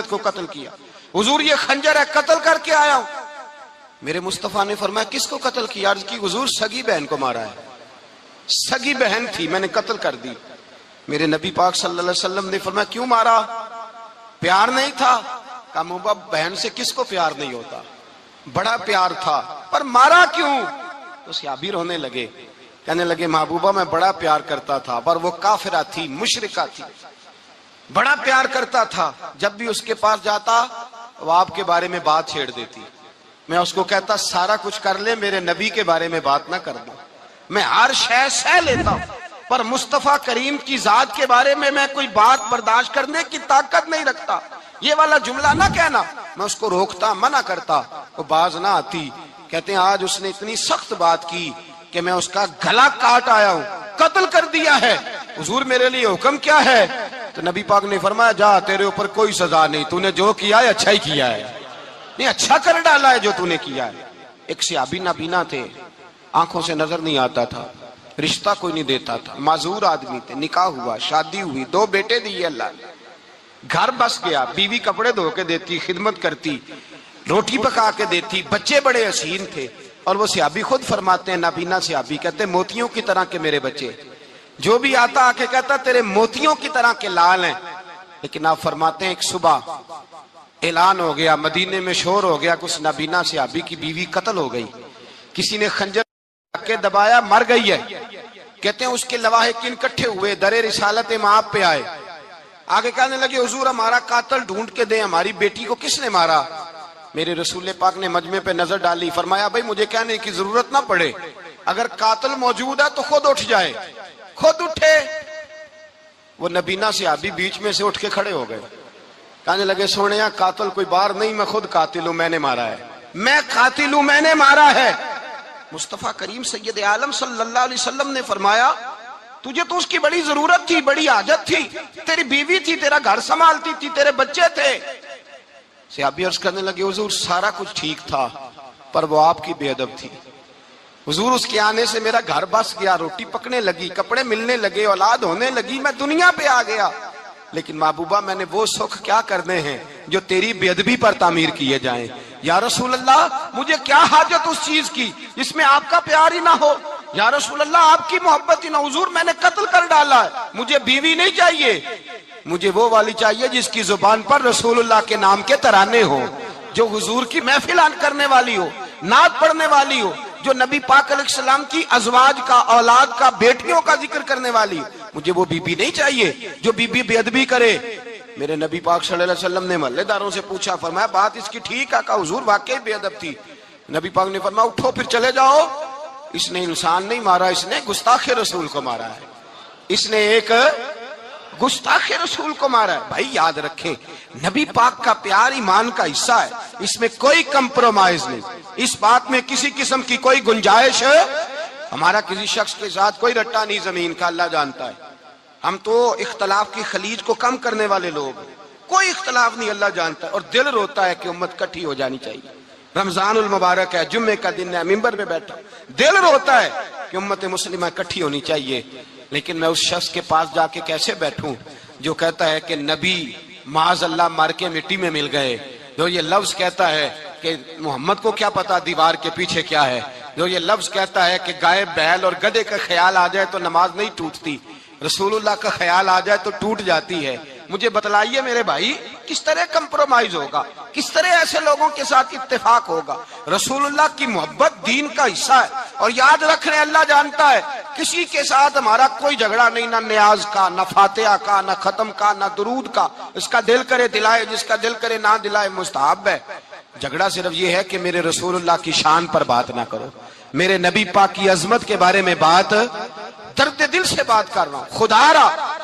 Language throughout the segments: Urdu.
کو قتل کیا. حضور یہ خنجر ہے قتل کر کے آیا ہوں. میرے مصطفیٰ نے فرمایا کس کو قتل کیا؟ عرض کی حضور سگی بہن کو مارا ہے. سگی بہن تھی میں نے قتل کر دی. میرے نبی پاک صلی اللہ علیہ وسلم نے فرمایا کیوں مارا؟ پیار نہیں تھا؟ کہا محبوبہ بہن سے کس کو پیار نہیں ہوتا، بڑا پیار تھا، پر مارا کیوں؟ تو صحابی رونے لگے، کہنے لگے محبوبہ میں بڑا پیار کرتا تھا پر وہ کافرہ تھی، مشرکہ تھی، بڑا پیار کرتا تھا. جب بھی اس کے پاس جاتا وہ آپ کے بارے میں بات چھیڑ دیتی. میں اس کو کہتا سارا کچھ کر لے میرے نبی کے بارے میں بات نہ کرنا. میں ہر شے سہ لیتا ہوں پر مصطفیٰ کریم کی ذات کے بارے میں کوئی بات برداشت کرنے کی طاقت نہیں رکھتا. یہ والا جملہ نہ کہنا. میں اس کو روکتا، منع کرتا، وہ باز نہ آتی. کہتے ہیں آج اس نے اتنی سخت بات کی کہ میں اس کا گلا کاٹ آیا ہوں، قتل کر دیا ہے. حضور میرے لیے حکم کیا ہے؟ تو نبی پاک نے فرمایا جا تیرے اوپر کوئی سزا نہیں، تو نے جو کیا ہے اچھا ہی کیا ہے، نہیں اچھا کر ڈالا ہے جو تو نے کیا ہے. ایک صحابی نابینا تھے، آنکھوں سے نظر نہیں آتا تھا، رشتہ کوئی نہیں دیتا تھا، معذور آدمی تھے. نکاح ہوا، شادی ہوئی، 2 بیٹے دیے اللہ نے، گھر بس گیا. بیوی کپڑے دھو کے دیتی، خدمت کرتی، روٹی پکا کے دیتی، بچے بڑے حسین تھے. اور وہ صحابی خود فرماتے ہیں، نابینا صحابی کہتے ہیں موتیوں کی طرح کے میرے بچے، جو بھی آتا آ کے کہتا تیرے موتیوں کی طرح کے لال ہیں. لیکن آپ فرماتے ہیں ایک صبح اعلان ہو گیا، مدینے میں شور ہو گیا، کچھ نابینا صحابی کی بیوی قتل ہو گئی، کسی نے خنجر کے دبایا، مر گئی ہے. کہتے ہیں اس کے لواحقین اکٹھے ہوئے، در رسالت امام پہ آئے، آگے کہنے لگے حضور ہمارا قاتل ڈھونڈ کے دیں، ہماری بیٹی کو کس نے مارا؟ میرے رسول پاک نے مجمع پہ نظر ڈالی، فرمایا بھائی مجھے کہنے کی ضرورت نہ پڑے، اگر قاتل موجود ہے تو خود اٹھ جائے. خود اٹھے. وہ نبینا صحابی بیچ میں سے اٹھ کے کھڑے ہو گئے، کہنے لگے سونیا قاتل کوئی باہر نہیں، میں خود قاتل ہوں، میں نے مارا ہے، میں قاتل ہوں، میں نے مارا ہے. مصطفیٰ کریم سید عالم صلی اللہ علیہ وسلم نے فرمایا تجھے تو اس کی بڑی ضرورت تھی، بڑی حاجت تھی، تیری بیوی تھی، تیرا گھر سنبھالتی تھی، تیرے بچے تھے. صحابی عرض کرنے لگے حضور سارا کچھ ٹھیک تھا پر وہ آپ کی بے ادب تھی. حضور اس کے آنے سے میرا گھر بس گیا، روٹی پکنے لگی، کپڑے ملنے لگے، اولاد ہونے لگی، میں دنیا پہ آ گیا. لیکن محبوبہ میں نے وہ سکھ کیا کرنے ہیں جو تیری بے ادبی پر تعمیر کیے جائیں. یا رسول اللہ مجھے کیا حاجت اس چیز کی جس میں آپ کا پیار ہی نہ ہو؟ یا رسول اللہ آپ کی محبت ہی نہ. حضور میں نے قتل کر ڈالا ہے، مجھے بیوی نہیں چاہیے، مجھے وہ والی چاہیے جس کی زبان پر رسول اللہ کے نام کے ترانے ہو، جو حضور کی محفل کرنے والی ہو، نعت پڑھنے والی ہو، جو نبی پاک علیہ السلام کی ازواج کا، اولاد کا، بیٹیوں کا ذکر کرنے والی. مجھے وہ بی بی نہیں چاہیے جو بی بی بے ادبی کرے. میرے نبی پاک صلی اللہ علیہ وسلم نے محلے داروں سے پوچھا، فرمایا بات اس کی ٹھیک ہے؟ کہا حضور واقعی بے ادب تھی. نبی پاک نے فرمایا اٹھو پھر چلے جاؤ، اس نے انسان نہیں مارا، اس نے گستاخ رسول کو مارا ہے، اس نے ایک گستاخ رسول کو مارا ہے. بھائی یاد رکھیں نبی پاک کا پیار ایمان کا حصہ ہے، اس میں کوئی کمپرومائز نہیں، اس بات میں کسی قسم کی کوئی گنجائش ہے. ہمارا کسی شخص کے ساتھ کوئی رٹا نہیں زمین کا، اللہ جانتا ہے. ہم تو اختلاف کی خلیج کو کم کرنے والے لوگ، کوئی اختلاف نہیں، اللہ جانتا ہے. اور دل روتا ہے کہ امت کٹھی ہو جانی چاہیے. رمضان المبارک ہے، جمعے کا دن ہے، منبر پہ بیٹھا، دل روتا ہے کہ امت مسلمہ کٹھی ہونی چاہیے. لیکن میں اس شخص کے پاس جا کے کیسے بیٹھوں جو کہتا ہے کہ نبی معاذ اللہ مار کے مٹی میں مل گئے، جو یہ لفظ کہتا ہے کہ محمد کو کیا پتا دیوار کے پیچھے کیا ہے، جو یہ لفظ کہتا ہے کہ گائے بیل اور گدھے کا خیال آ جائے تو نماز نہیں ٹوٹتی، رسول اللہ کا خیال آ جائے تو ٹوٹ جاتی ہے. مجھے بتلائیے میرے بھائی کس طرح کمپرومائز ہوگا، کس طرح ایسے لوگوں کے ساتھ اتفاق ہوگا؟ رسول اللہ کی محبت دین کا حصہ ہے. اور یاد رکھنے اللہ جانتا ہے کسی کے ساتھ ہمارا کوئی جھگڑا نہیں، نہ نیاز کا، نہ فاتحہ کا، نہ ختم کا، نہ درود کا. اس کا دل کرے دلائے، جس کا دل کرے نہ دلائے، مستحب ہے. جھگڑا صرف یہ ہے کہ میرے رسول اللہ کی شان پر بات نہ کرو، میرے نبی پاک کی عظمت کے بارے میں بات، درد دل سے بات کر رہا ہوں.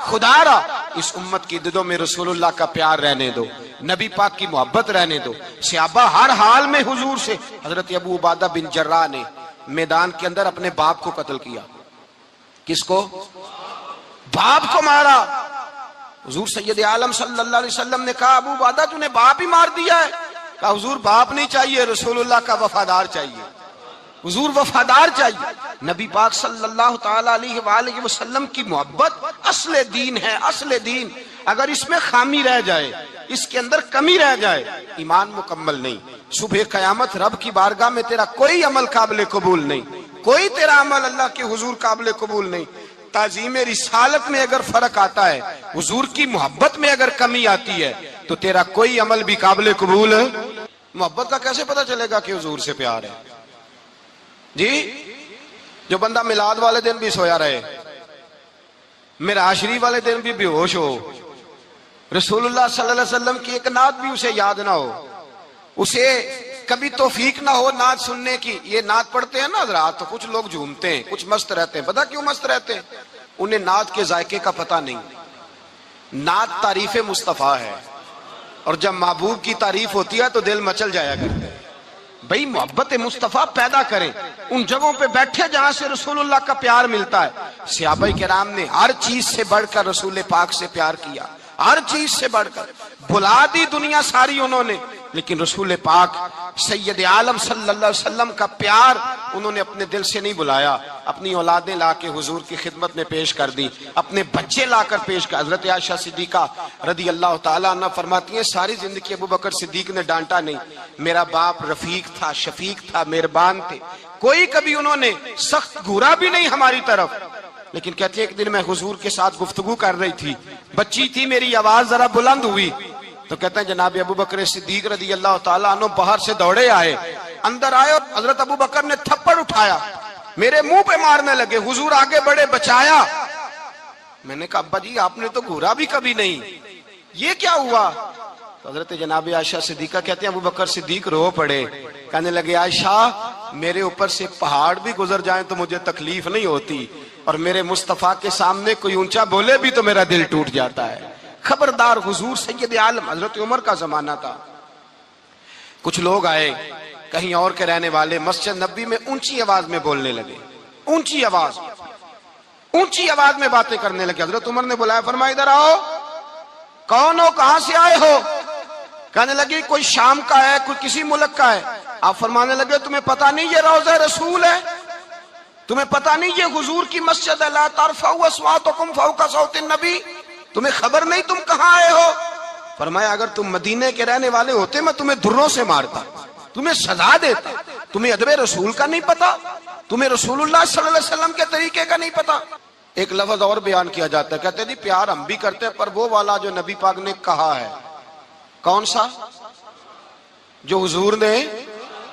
خدا را اس امت کی دلوں میں رسول اللہ کا پیار رہنے دو، نبی پاک کی محبت رہنے دو. صحابہ ہر حال میں حضور سے. حضرت ابو عبادہ بن جراح نے میدان کے اندر اپنے باپ کو قتل کیا. کس کو؟ باپ کو مارا. حضور سید عالم صلی اللہ علیہ وسلم نے کہا ابو عبادہ تو نے باپ ہی مار دیا ہے. کہا حضور باپ نہیں چاہیے، رسول اللہ کا وفادار چاہیے. حضور وفادار چاہیے. نبی پاک صلی اللہ تعالی علیہ وآلہ وسلم کی محبت اصل دین ہے، اصل دین. اگر اس میں خامی رہ جائے اس کے اندر کمی رہ جائے، ایمان مکمل نہیں۔ صبح قیامت رب کی بارگاہ میں تیرا کوئی عمل قابل قبول نہیں، کوئی تیرا عمل اللہ کے حضور قابل قبول نہیں۔ تعظیم رسالت میں اگر فرق آتا ہے، حضور کی محبت میں اگر کمی آتی ہے، تو تیرا کوئی عمل بھی قابل قبول ہے۔ محبت کا کیسے پتہ چلے گا کہ حضور سے پیار ہے؟ جی، جو بندہ میلاد والے دن بھی سویا رہے، معراج شریف والے دن بھی بے ہوش ہو، رسول اللہ صلی اللہ علیہ وسلم کی ایک نعت بھی اسے یاد نہ ہو، اسے کبھی توفیق نہ ہو نعت سننے کی۔ یہ نعت پڑھتے ہیں نا حضرات، تو کچھ لوگ جھومتے ہیں، کچھ مست رہتے ہیں۔ پتہ کیوں مست رہتے ہیں؟ انہیں نعت کے ذائقے کا پتہ نہیں۔ نعت تعریف مصطفیٰ ہے، اور جب محبوب کی تعریف ہوتی ہے تو دل مچل جایا کرتے ہیں۔ بھئی محبت مصطفیٰ پیدا کریں، ان جگہوں پہ بیٹھے جہاں سے رسول اللہ کا پیار ملتا ہے۔ صحابہ کرام نے ہر چیز سے بڑھ کر رسول پاک سے پیار کیا، ہر چیز سے بڑھ کر۔ بھلا دی دنیا ساری انہوں نے، لیکن رسول پاک سید عالم صلی اللہ علیہ وسلم کا پیار انہوں نے اپنے دل سے نہیں بلایا۔ اپنی اولادیں لا کے حضور کی خدمت میں پیش کر دی، اپنے بچے لا کر پیش کر۔ حضرت عائشہ صدیقہ رضی اللہ تعالیٰ عنہ فرماتی ہیں ساری زندگی ابو بکر صدیق نے ڈانٹا نہیں، میرا باپ رفیق تھا، شفیق تھا، مہربان تھے، کوئی کبھی انہوں نے سخت گھورا بھی نہیں ہماری طرف۔ لیکن کہتے ہیں ایک دن میں حضور کے ساتھ گفتگو کر رہی تھی، بچی تھی، میری آواز ذرا بلند ہوئی، تو کہتے ہیں جناب ابو بکر صدیق رضی اللہ تعالیٰ عنہ باہر سے دوڑے آئے، اندر آئے اور حضرت ابو بکر نے تھپڑ اٹھایا، میرے منہ پہ مارنے لگے۔ حضور آگے بڑھے، بچایا۔ میں نے کہا ابا جی آپ نے تو گھورا بھی کبھی نہیں، یہ کیا ہوا؟ تو حضرت جناب عائشہ صدیقہ کہتے ہیں ابو بکر صدیق رو پڑے، کہنے لگے عائشہ میرے اوپر سے پہاڑ بھی گزر جائیں تو مجھے تکلیف نہیں ہوتی، اور میرے مصطفیٰ کے سامنے کوئی اونچا بولے بھی تو میرا دل ٹوٹ جاتا ہے۔ خبردار، حضور سید عالم، حضرت عمر کا زمانہ تھا، کچھ لوگ آئے کہیں اور کے رہنے والے، مسجد نبی میں اونچی آواز میں بولنے لگے، اونچی آواز میں باتیں کرنے لگے۔ حضرت عمر نے بلایا، فرمایا ادھر آؤ، کون ہو، کہاں سے آئے ہو؟ کہنے لگے کوئی شام کا ہے، کوئی کسی ملک کا ہے۔ آپ فرمانے لگے تمہیں پتہ نہیں یہ روضہ رسول ہے؟ تمہیں پتہ نہیں یہ حضور کی مسجد ہے؟ لا ترفعوا اصواتکم فوق صوت النبی، تمہیں خبر نہیں تم کہاں آئے ہو؟ فرمایا اگر تم مدینے کے رہنے والے ہوتے میں تمہیں دھروں سے مارتا، تمہیں سزا دیتا۔ تمہیں ادب رسول کا نہیں پتا، تمہیں رسول اللہ صلی اللہ علیہ وسلم کے طریقے کا نہیں پتا۔ ایک لفظ اور بیان کیا جاتا ہے، کہتے ہیں جی پیار ہم بھی کرتے ہیں پر وہ والا جو نبی پاک نے کہا ہے۔ کون سا؟ جو حضور نے،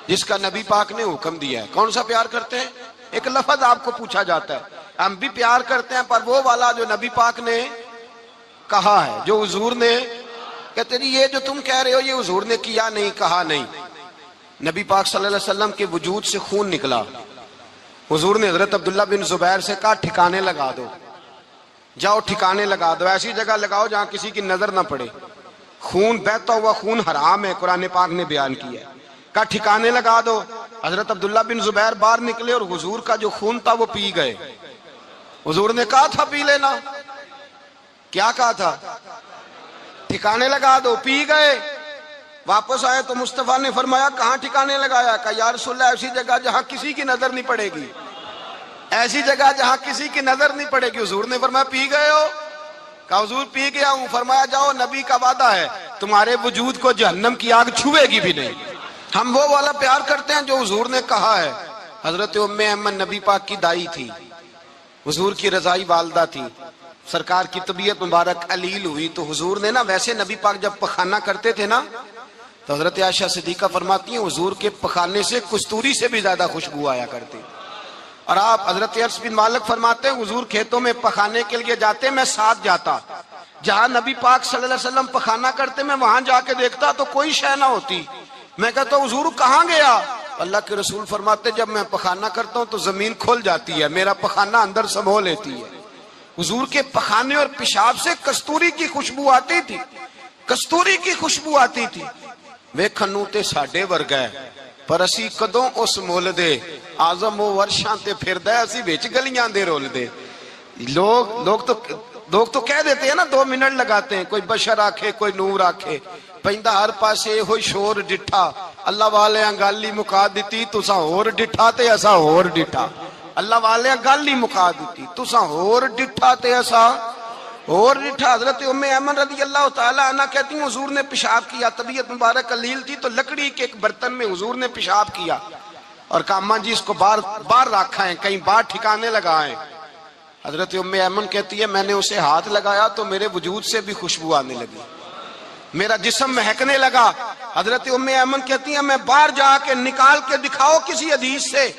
جس کا نبی پاک نے حکم دیا ہے۔ کون سا پیار کرتے ہیں؟ ایک لفظ آپ کو پوچھا جاتا ہے، ہم بھی پیار کرتے ہیں پر وہ والا جو نبی پاک نے کہا ہے، جو حضور نے۔ کہتے ہیں یہ جو تم کہہ رہے ہو یہ حضور نے کیا نہیں، کہا نہیں۔ نبی پاک صلی اللہ علیہ وسلم کے وجود سے خون نکلا، حضور نے حضرت عبداللہ بن زبیر سے کہا ٹھکانے لگا دو، جاؤ ٹھکانے لگا دو، ایسی جگہ لگاؤ جہاں کسی کی نظر نہ پڑے۔ خون بہتا ہوا خون حرام ہے، قرآن پاک نے بیان کیا ہے، کہا ٹھکانے لگا دو۔ حضرت عبداللہ بن زبیر باہر نکلے اور حضور کا جو خون تھا وہ پی گئے۔ حضور نے کہا تھا پی لینا، کیا کہا تھا؟ ٹھکانے لگا دو، پی گئے۔ واپس آئے تو مصطفیٰ نے فرمایا کہاں ٹھکانے لگایا؟ کہا یا رسول اللہ ایسی جگہ جہاں کسی کی نظر نہیں پڑے گی، ایسی جگہ جہاں کسی کی نظر نہیں پڑے گی۔ حضور نے فرمایا پی گئے ہو؟ کہا حضور پی گیا ہوں۔ فرمایا جاؤ نبی کا وعدہ ہے تمہارے وجود کو جہنم کی آگ چھوئے گی بھی نہیں۔ ہم وہ والا پیار کرتے ہیں جو حضور نے کہا ہے۔ حضرت ام ایمن نبی پاک کی دائی تھی، حضور کی رضائی والدہ تھی، سرکار کی طبیعت مبارک علیل ہوئی تو حضور نے نا، ویسے نبی پاک جب پخانہ کرتے تھے نا تو حضرت عائشہ صدیقہ فرماتی ہیں حضور کے پخانے سے کستوری سے بھی زیادہ خوشبو آیا کرتی۔ اور آپ حضرت انس بن مالک فرماتے ہیں حضور کھیتوں میں پخانے کے لیے جاتے، میں ساتھ جاتا، جہاں نبی پاک صلی اللہ علیہ وسلم پخانہ کرتے میں وہاں جا کے دیکھتا تو کوئی شے نہ ہوتی۔ میں کہتا ہوں حضور کہاں گیا؟ اللہ کے رسول فرماتے جب میں پخانہ کرتا ہوں تو زمین کھل جاتی ہے، میرا پخانہ اندر سمو لیتی ہے۔ حضور کے پخانے اور پیشاب سے کستوری کی خوشبو آتی تھی، کستوری کی خوشبو آتی تھی۔ ویکھنوں تے ساڈے ورگا ہے پر اسی کدوں اس مول دے، آزم و ورشاں تے پھردا ہے اسی وچ گلیاں دے رول دے۔ لوگ تو کہہ دیتے ہیں نا 2 منٹ لگاتے ہیں، کوئی بشر آکھے کوئی نور آکھے، پیندا ہر پاسے ہوئی شور ڈٹھا، اللہ والے گل ہی مکا دیتی تساں ہور ڈٹھا تے اساں ہور ڈٹھا۔ اللہ والے گل ہی مکا دیتی تساں ہور ڈٹھا تے اساں۔ اور رٹھا حضرت ام ایمن رضی اللہ تعالیٰ عنہ کہتی ہیں حضور نے پیشاب کیا، طبیعت مبارک قلیل تھی تو لکڑی کے ایک برتن میں حضور نے پیشاب کیا اور کہا اماں جی اس کو باہر رکھا ہے، کہیں باہر ٹھکانے لگائیں۔ حضرت ام ایمن کہتی ہے میں نے اسے ہاتھ لگایا تو میرے وجود سے بھی خوشبو آنے لگی، میرا جسم مہکنے لگا۔ حضرت ام ایمن کہتی ہیں میں باہر جا کے نکال کے دکھاؤ کسی حدیث سے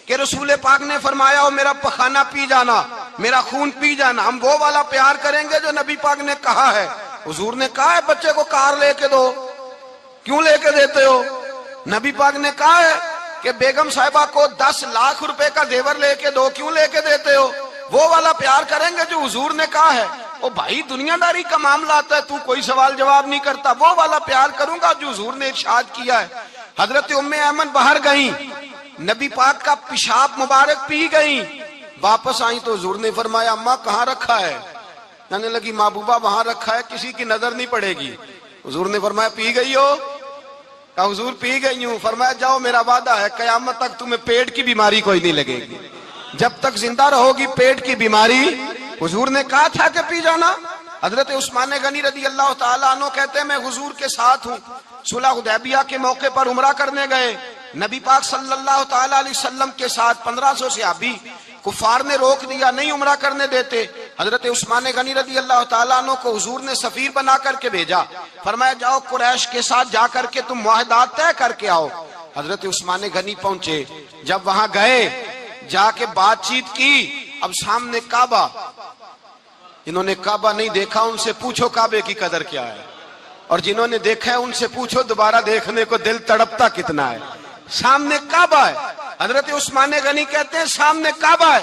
کہ رسول پاک نے فرمایا ہو میرا پخانہ پی جانا، میرا خون پی جانا، ہم وہ والا پیار کریں گے جو نبی پاک نے کہا ہے۔ حضور نے کہا ہے بچے کو کار لے کے دو، کیوں لے کے دیتے ہو؟ نبی پاک نے کہا ہے کہ بیگم صاحبہ کو 10 لاکھ روپے کا زیور لے کے دو، کیوں لے کے دیتے ہو؟ وہ والا پیار کریں گے جو حضور نے کہا ہے۔ او بھائی دنیا داری کا معاملہ آتا ہے، تو کوئی سوال جواب نہیں کرتا، وہ والا پیار کروں گا جو حضور نے ارشاد کیا ہے۔ حضرت ام ایمن باہر گئیں، نبی پاک کا پیشاب مبارک پی گئیں، واپس آئیں تو حضور نے فرمایا اماں کہاں رکھا ہے؟ کہنے لگی محبوبہ وہاں رکھا ہے، کسی کی نظر نہیں پڑے گی۔ حضور نے فرمایا پی گئی ہو؟ کہا حضور پی گئی ہوں۔ فرمایا جاؤ میرا وعدہ ہے قیامت تک تمہیں پیٹ کی بیماری کوئی نہیں لگے گی، جب تک زندہ رہو گی پیٹ کی بیماری۔ حضور نے کہا تھا کہ پی جانا۔ حضرت عثمان غنی رضی اللہ تعالیٰ عنہ کہتے ہیں میں حضور کے ساتھ ہوں، صلح حدیبیہ کے موقع پر عمرہ کرنے گئے، نبی پاک صلی اللہ تعالیٰ علیہ وسلم کے ساتھ 1500 صحابی، کفار نے روک دیا، نہیں عمرہ کرنے دیتے۔ حضرت عثمان غنی رضی اللہ تعالیٰ عنہ کو حضور نے سفیر بنا کر کے بھیجا، فرمایا جاؤ قریش کے ساتھ جا کر کے تم معاہدات طے کر کے آؤ۔ حضرت عثمان غنی پہنچے، جب وہاں گئے جا کے بات چیت کی، اب سامنے کعبہ، جنہوں نے کعبہ نہیں دیکھا ان سے پوچھو کعبے کی قدر کیا ہے، اور جنہوں نے دیکھا ہے ان سے پوچھو دوبارہ دیکھنے کو دل تڑپتا کتنا ہے۔ سامنے کعبہ ہے، حضرت عثمان غنی کہتے ہیں سامنے کعبہ ہے۔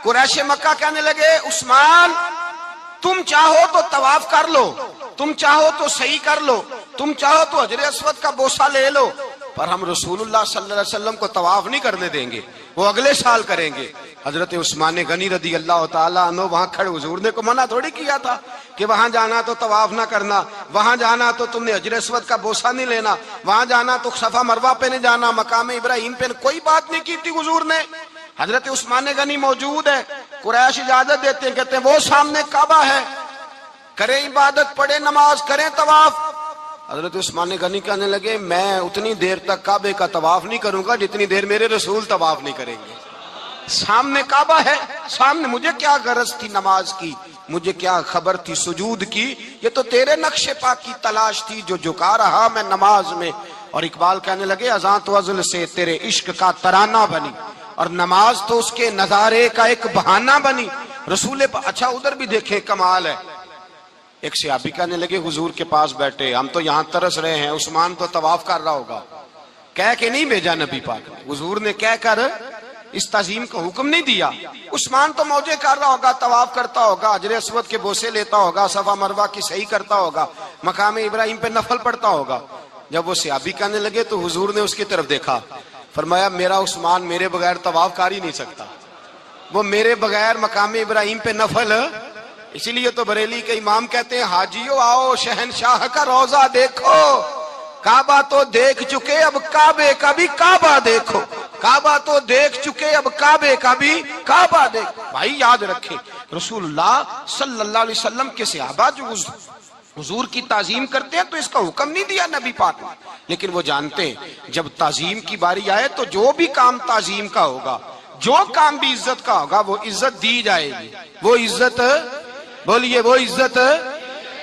قریش مکہ کہنے لگے عثمان تم چاہو تو طواف کر لو، تم چاہو تو صحیح کر لو، تم چاہو تو حجر اسود کا بوسہ لے لو، پر ہم رسول اللہ صلی اللہ علیہ وسلم کو طواف نہیں کرنے دیں گے، وہ اگلے سال کریں گے۔ حضرت عثمان غنی رضی اللہ تعالیٰ عنہ وہاں کھڑے، حضور نے کو منع تھوڑی کیا تھا کہ وہاں جانا تو طواف نہ کرنا، وہاں جانا تو تم نے حجر اسود کا بوسہ نہیں لینا، وہاں جانا تو صفا مروہ پہ نہیں جانا، مقام ابراہیم پہ کوئی بات نہیں کی تھی حضور نے۔ حضرت عثمان غنی موجود ہے، قریش اجازت دیتے ہیں، کہتے ہیں وہ سامنے کعبہ ہے، کریں عبادت، پڑھیں نماز، کریں طواف۔ حضرت عثمان غنی کہنے لگے میں اتنی دیر تک کعبے کا طواف نہیں کروں گا جتنی دیر میرے رسول طواف نہیں کریں گے۔ سامنے کعبہ ہے، سامنے، مجھے کیا غرض تھی نماز کی، مجھے کیا خبر تھی سجود کی، یہ تو تیرے نقش پاک کی تلاش تھی جو جھکا رہا میں نماز میں۔ اور اقبال کہنے لگے اذان تو ازل سے تیرے عشق کا ترانہ بنی، اور نماز تو اس کے نظارے کا ایک بہانہ بنی۔ رسول اچھا ادھر بھی دیکھیں کمال ہے، ایک صحابی کہنے لگے حضور کے پاس بیٹھے ہم تو یہاں ترس رہے ہیں، عثمان تو طواف کر رہا ہوگا، کہہ کے نہیں بھیجا نبی پاک نے، حضور نے کہہ کر اس تعظیم کا حکم نہیں دیا، عثمان تو موجے کر رہا ہوگا، طواف کرتا ہوگا، حجر اسود کے بوسے لیتا ہوگا، صفا مروہ کی صحیح کرتا ہوگا، مقام ابراہیم پہ نفل پڑھتا ہوگا۔ جب وہ صحابی کہنے لگے تو حضور نے اس کی طرف دیکھا، فرمایا میرا عثمان میرے بغیر طواف کر ہی نہیں سکتا، وہ میرے بغیر مقام ابراہیم پہ نفل۔ اسی لیے تو بریلی کے امام کہتے ہیں حاجیو آؤ شہنشاہ کا روضہ دیکھو، کعبہ تو دیکھ چکے اب کعبے کا بھی کعبہ دیکھو، کعبہ تو دیکھ چکے اب کعبے کا بھی کعبہ دیکھو۔ بھائی یاد رکھیں رسول اللہ صلی اللہ علیہ وسلم کے صحابہ جو حضور کی تعظیم کرتے ہیں تو اس کا حکم نہیں دیا نبی پاک نے، لیکن وہ جانتے ہیں جب تعظیم کی باری آئے تو جو بھی کام تعظیم کا ہوگا، جو کام بھی عزت کا ہوگا وہ عزت دی جائے گی، وہ عزت بولیے، وہ عزت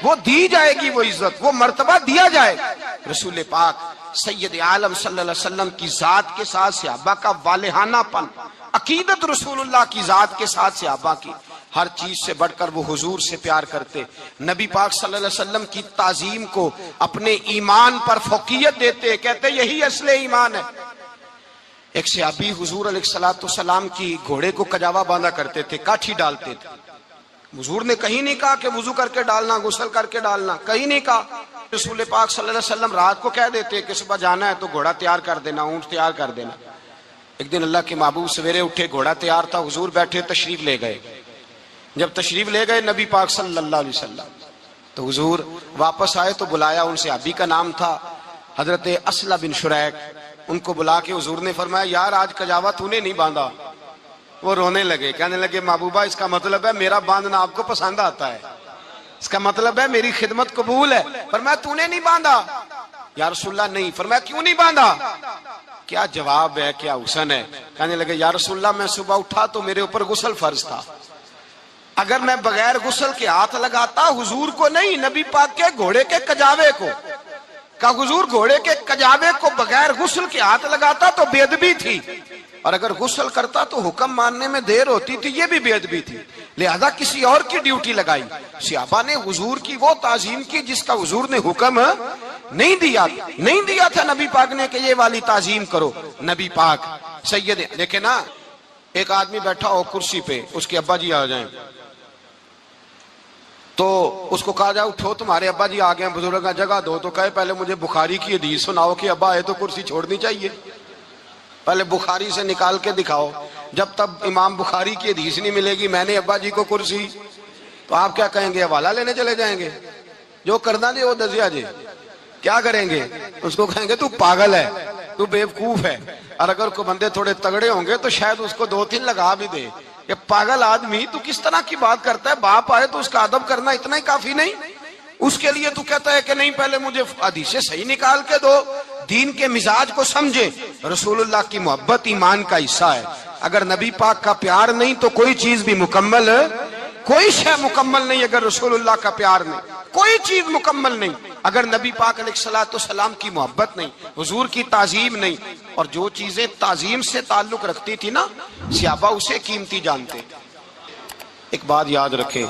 وہ دی جائے گی، وہ عزت وہ مرتبہ دیا جائے گا۔ رسول پاک سید عالم صلی اللہ علیہ وسلم کی ذات کے ساتھ صحابہ کا والہانہ پن، عقیدت رسول اللہ کی ذات کے ساتھ صحابہ کی ہر چیز سے بڑھ کر وہ حضور سے پیار کرتے، نبی پاک صلی اللہ علیہ وسلم کی تعظیم کو اپنے ایمان پر فوقیت دیتے، کہتے یہی اصل ایمان ہے۔ ایک صحابی حضور علیہ السلام کی گھوڑے کو کجاوا باندھا کرتے تھے، کاٹھی ڈالتے تھے، حضور نے کہیں نہیں کہا کہ وضو کر کے ڈالنا، غسل کر کے ڈالنا، کہیں نہیں کہا۔ رسول پاک صلی اللہ علیہ وسلم رات کو کہہ دیتے کہ صبح جانا ہے تو گھوڑا تیار کر دینا، اونٹ تیار کر دینا۔ ایک دن اللہ کے محبوب سویرے اٹھے، گھوڑا تیار تھا، حضور بیٹھے تشریف لے گئے۔ جب تشریف لے گئے نبی پاک صلی اللہ علیہ وسلم تو حضور واپس آئے تو بلایا، ان سے صحابی کا نام تھا حضرت اسلح بن شریک، ان کو بلا کے حضور نے فرمایا یار آج کجاوا تو نے نہیں باندھا۔ وہ رونے لگے، کہنے لگے محبوبہ اس کا مطلب ہے میرا باندھنا آپ کو پسند آتا ہے۔ اس کا مطلب ہے میری خدمت قبول ہے. فرمایا تو نے نہیں باندھا؟ یا رسول اللہ نہیں. فرمایا کیوں نہیں باندھا؟ کیا جواب ہے، کیا حسن ہے. کہنے لگے یا رسول اللہ میں صبح اٹھا تو میرے اوپر غسل فرض تھا، اگر میں بغیر غسل کے ہاتھ لگاتا حضور کو نہیں، نبی پاک کے گھوڑے کے کجاوے کو، کہ حضور گھوڑے کے کجاوے کو بغیر غسل کے ہاتھ لگاتا تو بے ادبی تھی، اور اگر غسل کرتا تو حکم ماننے میں دیر ہوتی تھی، یہ بھی بے ادبی تھی، لہذا کسی اور کی ڈیوٹی لگائی. صحابہ نے حضور کی وہ تعظیم کی جس کا حضور نے حکم نہیں دیا تھا نبی پاک نے کہ یہ والی تعظیم کرو. نبی پاک سید دیکھیں نا، ایک آدمی بیٹھا ہو کرسی پہ، اس کے ابا جی آ جائیں تو اس کو کہا جائے اٹھو تمہارے ابا جی آ گئے ہیں، بزرگ کا جگہ دو، تو کہے پہلے مجھے بخاری کی حدیث سناؤ کہ ابا آئے تو کرسی چھوڑنی چاہیے، پہلے بخاری سے نکال کے دکھاؤ. جب تب امام بخاری کی حدیث نہیں ملے گی میں نے ابا جی کو کرسی، تو آپ کیا کہیں گے؟ حوالہ لینے چلے جائیں گے، جو کرنا جی وہ دزیا جی. کیا کریں گے؟ اس کو کہیں گے تو پاگل ہے، تو بیوقوف ہے. اور اگر کوئی بندے تھوڑے تگڑے ہوں گے تو شاید اس کو 2-3 لگا بھی دے کہ پاگل آدمی تو کس طرح کی بات کرتا ہے، باپ آئے تو اس کا ادب کرنا اتنا ہی کافی نہیں؟ اس کے لیے تو کہتا ہے کہ نہیں پہلے مجھے حدیثیں صحیح نکال کے دو، دین کے مزاج کو سمجھے. رسول اللہ کی محبت ایمان کا حصہ ہے. اگر نبی پاک کا پیار نہیں تو کوئی چیز بھی مکمل، کوئی شے مکمل نہیں. اگر رسول اللہ کا پیار نہیں کوئی چیز مکمل نہیں. اگر نبی پاک علیہ الصلوۃ والسلام کی محبت نہیں، حضور کی تعظیم نہیں، اور جو چیزیں تعظیم سے تعلق رکھتی تھی نا صحابہ اسے قیمتی جانتے. ایک بات یاد رکھیں،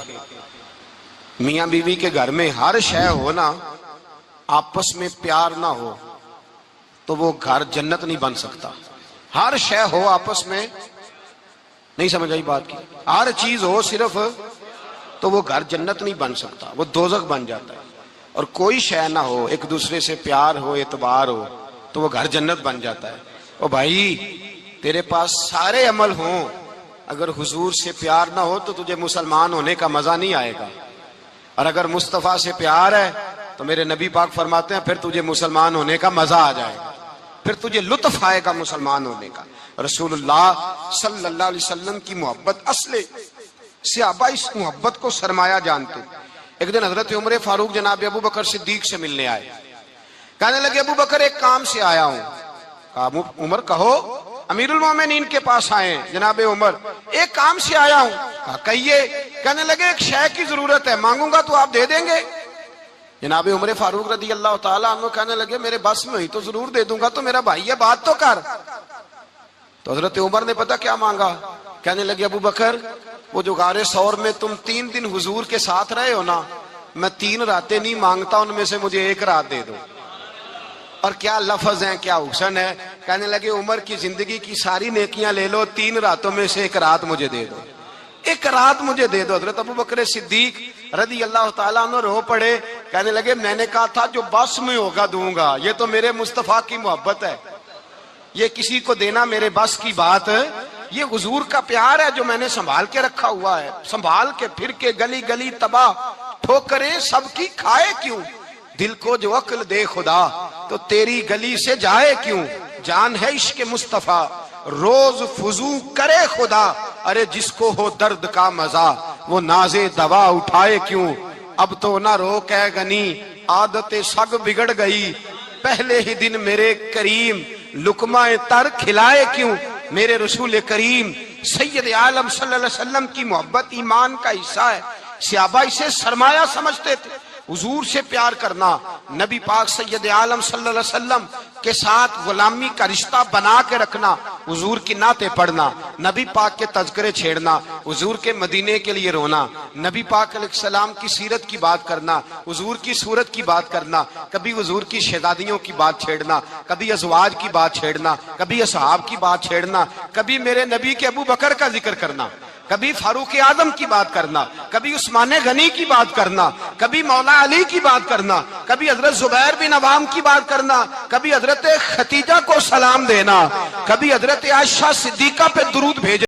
میاں بیوی کے گھر میں ہر شے ہو نا، آپس میں پیار نہ ہو تو وہ گھر جنت نہیں بن سکتا. ہر شے ہو آپس میں، نہیں سمجھ آئی بات کی، ہر چیز ہو صرف تو وہ گھر جنت نہیں بن سکتا، وہ دوزخ بن جاتا ہے. اور کوئی شے نہ ہو، ایک دوسرے سے پیار ہو، اعتبار ہو تو وہ گھر جنت بن جاتا ہے. او بھائی تیرے پاس سارے عمل ہوں، اگر حضور سے پیار نہ ہو تو تجھے مسلمان ہونے کا مزہ نہیں آئے گا. اور اگر مصطفیٰ سے پیار ہے تو میرے نبی پاک فرماتے ہیں پھر تجھے مسلمان ہونے کا مزہ آ جائے گا، پھر تجھے لطف آئے گا مسلمان ہونے کا. رسول اللہ صلی اللہ علیہ وسلم کی محبت اصل، صحابہ اس محبت کو سرمایہ جانتے. ایک دن حضرت عمر فاروق جناب ابو بکر صدیق سے ملنے آئے. کہنے لگے ابو بکر ایک کام سے آیا ہوں. کہا عمر کہو. امیر المومنین کے پاس آئے جناب عمر، ایک کام سے آیا ہوں. کہا کہیے. کہنے لگے ایک شے کی ضرورت ہے، مانگوں گا تو آپ دے دیں گے؟ جناب عمر فاروق رضی اللہ تعالیٰ عنہ کہنے لگے میرے بس میں ہی تو ضرور دے دوں گا، تو میرا بھائی ہے بات تو کر. تو حضرت عمر نے پتہ کیا مانگا؟ کہنے لگے ابو بکر وہ جو غار ثور میں تم 3 دن حضور کے ساتھ رہے ہو نا، میں 3 راتیں نہیں مانگتا، ان میں سے مجھے 1 رات دے دو. اور کیا لفظ ہیں، کیا حسن ہے. کہنے لگے عمر کی زندگی کی ساری نیکیاں لے لو، 3 راتوں میں سے 1 رات مجھے دے دو، 1 رات مجھے دے دو. حضرت ابو بکر صدیق رضی اللہ تعالیٰ عنہ رو پڑے. کہنے لگے میں نے کہا تھا جو بس میں ہوگا دوں گا، یہ تو میرے مصطفیٰ کی محبت ہے، یہ کسی کو دینا میرے بس کی بات ہے. یہ حضور کا پیار ہے جو میں نے سنبھال کے رکھا ہوا ہے، سنبھال کے پھر کے گلی گلی تباہ ٹھوکریں سب کی کھائے کیوں، دل کو جو عقل دے خدا تو تیری گلی سے جائے کیوں. جان ہے عشق مصطفیٰ روز فضو کرے خدا، ارے جس کو ہو درد کا مزہ وہ نازے دوا اٹھائے کیوں. اب تو نہ رو کہ غنی عادت سگ بگڑ گئی، پہلے ہی دن میرے کریم لقمہ تر کھلائے کیوں. میرے رسول کریم سید عالم صلی اللہ علیہ وسلم کی محبت ایمان کا حصہ ہے. صحابہ اسے سرمایہ سمجھتے تھے. حضور سے پیار کرنا، نبی پاک سید عالم صلی اللہ علیہ وسلم کے ساتھ غلامی کا رشتہ بنا کے رکھنا، حضور کی نعتیں پڑھنا، نبی پاک کے تذکرے چھیڑنا، حضور کے مدینے کے لیے رونا، نبی پاک علیہ السلام کی سیرت کی بات کرنا، حضور کی صورت کی بات کرنا، کبھی حضور کی شہزادیوں کی بات چھیڑنا، کبھی ازواج کی بات چھیڑنا، کبھی اصحاب کی بات چھیڑنا، کبھی میرے نبی کے ابو بکر کا ذکر کرنا، کبھی فاروق اعظم کی بات کرنا، کبھی عثمان غنی کی بات کرنا، کبھی مولا علی کی بات کرنا، کبھی حضرت زبیر بن عوام کی بات کرنا، کبھی حضرت خدیجہ کو سلام دینا، کبھی حضرت عائشہ صدیقہ پہ درود بھیجنا.